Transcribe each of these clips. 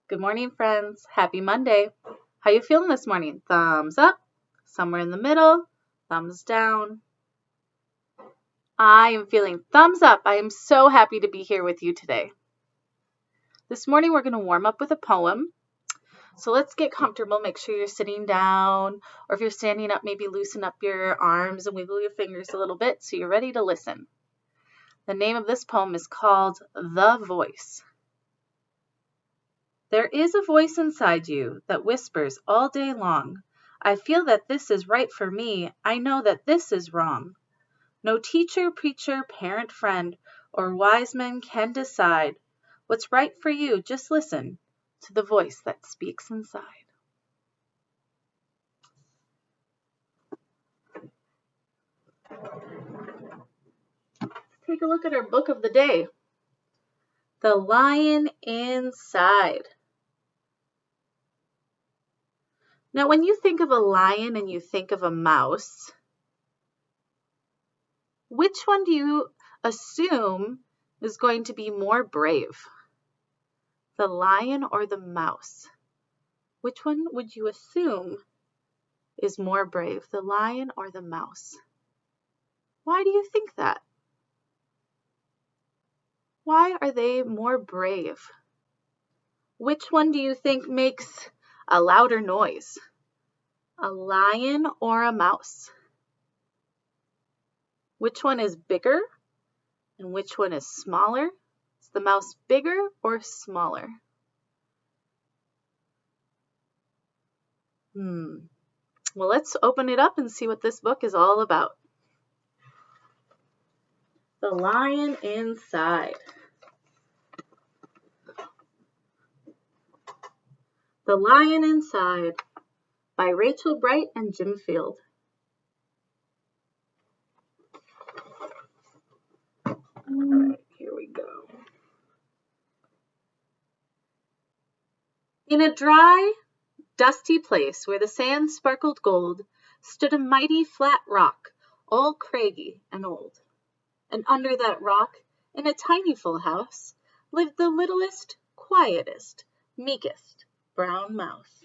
Good morning, friends. Happy Monday. How you feeling this morning? Thumbs up, somewhere in the middle, thumbs down. I am feeling thumbs up. I am so happy to be here with you today. This morning we're going to warm up with a poem. So let's get comfortable. Make sure you're sitting down, or if you're standing up, maybe loosen up your arms and wiggle your fingers a little bit so you're ready to listen. The name of this poem is called The Voice. There is a voice inside you that whispers all day long, I feel that this is right for me, I know that this is wrong. No teacher, preacher, parent, friend, or wise man can decide what's right for you. Just listen to the voice that speaks inside. Take a look at our book of the day, The Lion Inside. Now, when you think of a lion and you think of a mouse, which one do you assume is going to be more brave? The lion or the mouse? Which one would you assume is more brave, the lion or the mouse? Why do you think that? Why are they more brave? Which one do you think makes a louder noise? A lion or a mouse? Which one is bigger and which one is smaller? Is the mouse bigger or smaller? Well, let's open it up and see what this book is all about. The Lion Inside. The Lion Inside by Rachel Bright and Jim Field. All right, here we go. In a dry, dusty place where the sand sparkled gold stood a mighty flat rock, all craggy and old. And under that rock, in a tiny full house, lived the littlest, quietest, meekest brown mouse.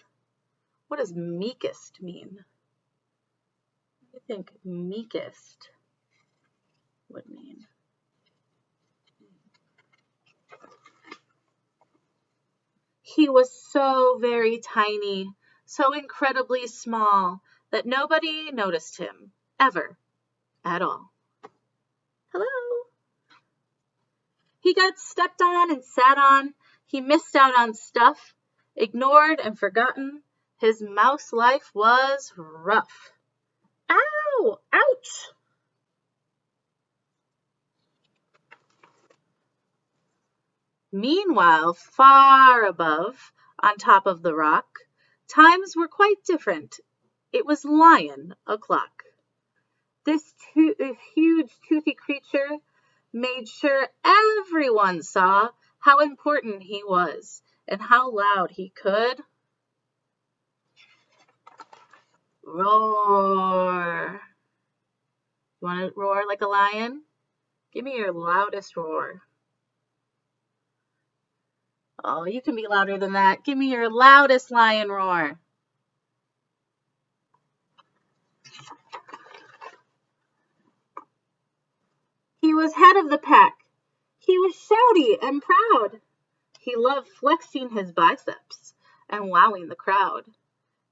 What does meekest mean? What do you think meekest would mean? He was so very tiny, so incredibly small, that nobody noticed him, ever, at all. Hello. He got stepped on and sat on. He missed out on stuff, ignored and forgotten. His mouse life was rough. Ow! Ouch! Meanwhile, far above, on top of the rock, times were quite different. It was lion o'clock. This huge, toothy creature made sure everyone saw how important he was and how loud he could roar. You want to roar like a lion? Give me your loudest roar. Oh, you can be louder than that. Give me your loudest lion roar. He was head of the pack. He was shouty and proud. He loved flexing his biceps and wowing the crowd.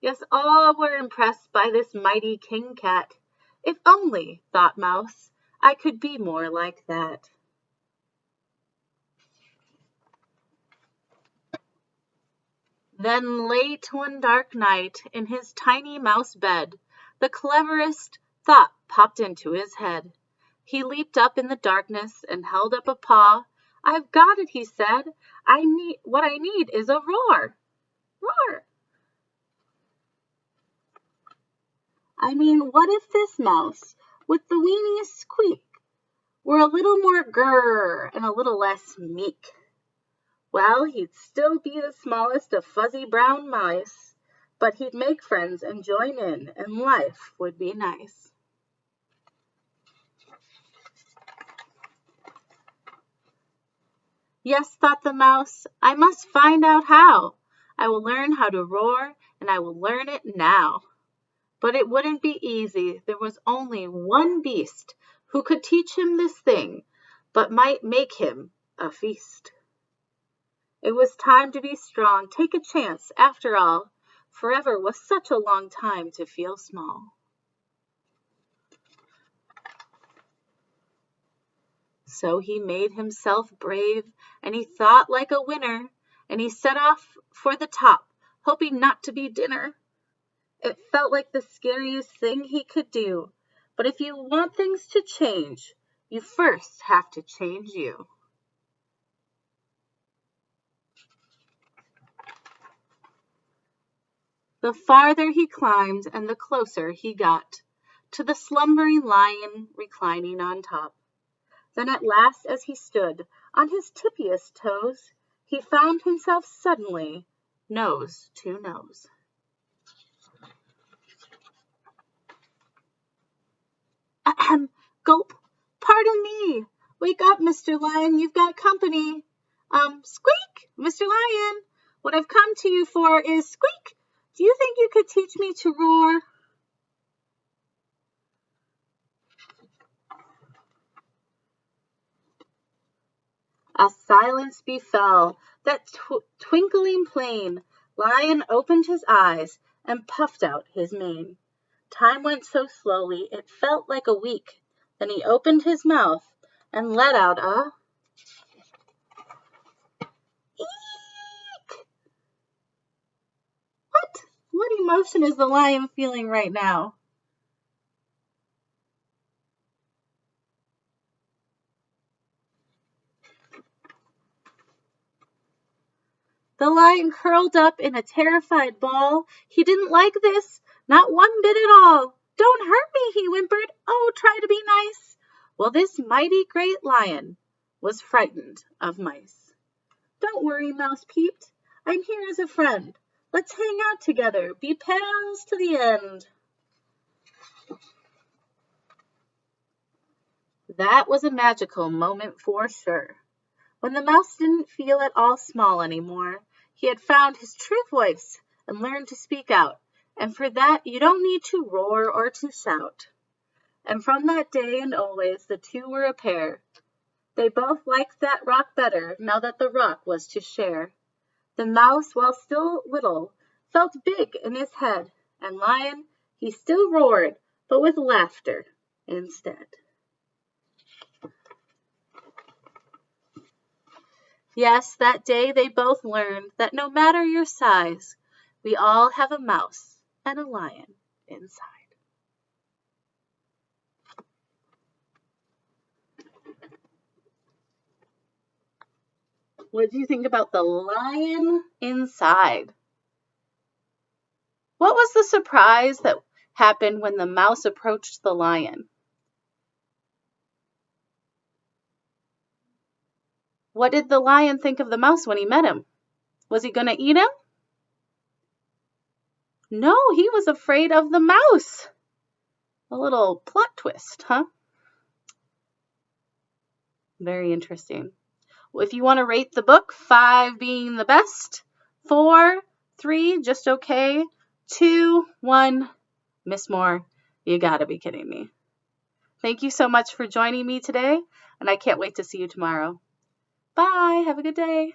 Yes, all were impressed by this mighty king cat. If only, thought Mouse, I could be more like that. Then late one dark night, in his tiny mouse bed, the cleverest thought popped into his head. He leaped up in the darkness and held up a paw. I've got it, he said. What I need is a roar. Roar. I mean, what if this mouse, with the weeniest squeak, were a little more grrr and a little less meek? Well, he'd still be the smallest of fuzzy brown mice, but he'd make friends and join in, and life would be nice. Yes, thought the mouse, I must find out how. I will learn how to roar, and I will learn it now." But it wouldn't be easy. There was only one beast who could teach him this thing, but might make him a feast. It was time to be strong, take a chance, after all. Forever was such a long time to feel small. So he made himself brave, and he thought like a winner, and he set off for the top, hoping not to be dinner. It felt like the scariest thing he could do, but if you want things to change, you first have to change you. The farther he climbed and the closer he got to the slumbering lion reclining on top. Then at last, as he stood on his tippiest toes, he found himself suddenly nose to nose. Ahem, gulp. Pardon me. Wake up, Mr. Lion, you've got company. Squeak, Mr. Lion. What I've come to you for is squeak. Do you think you could teach me to roar? A silence befell. That twinkling plain Lion opened his eyes and puffed out his mane. Time went so slowly it felt like a week. Then he opened his mouth and let out a eek. What emotion is the lion feeling right now? The lion curled up in a terrified ball. He didn't like this, not one bit at all. "Don't hurt me," he whimpered. "Oh, try to be nice." Well, this mighty great lion was frightened of mice. "Don't worry," Mouse peeped. "I'm here as a friend. Let's hang out together, be pals to the end." That was a magical moment for sure. When the mouse didn't feel at all small anymore, he had found his true voice and learned to speak out. And for that, you don't need to roar or to shout. And from that day and always, the two were a pair. They both liked that rock better, now that the rock was to share. The mouse, while still little, felt big in his head, and Lion, he still roared, but with laughter instead. Yes, that day they both learned that no matter your size, we all have a mouse and a lion inside. What do you think about the lion inside? What was the surprise that happened when the mouse approached the lion? What did the lion think of the mouse when he met him? Was he going to eat him? No, he was afraid of the mouse. A little plot twist, huh? Very interesting. Well, if you want to rate the book, 5 being the best, 4, 3, just okay, 2, 1, Miss Moore, you gotta be kidding me. Thank you so much for joining me today, and I can't wait to see you tomorrow. Bye, have a good day.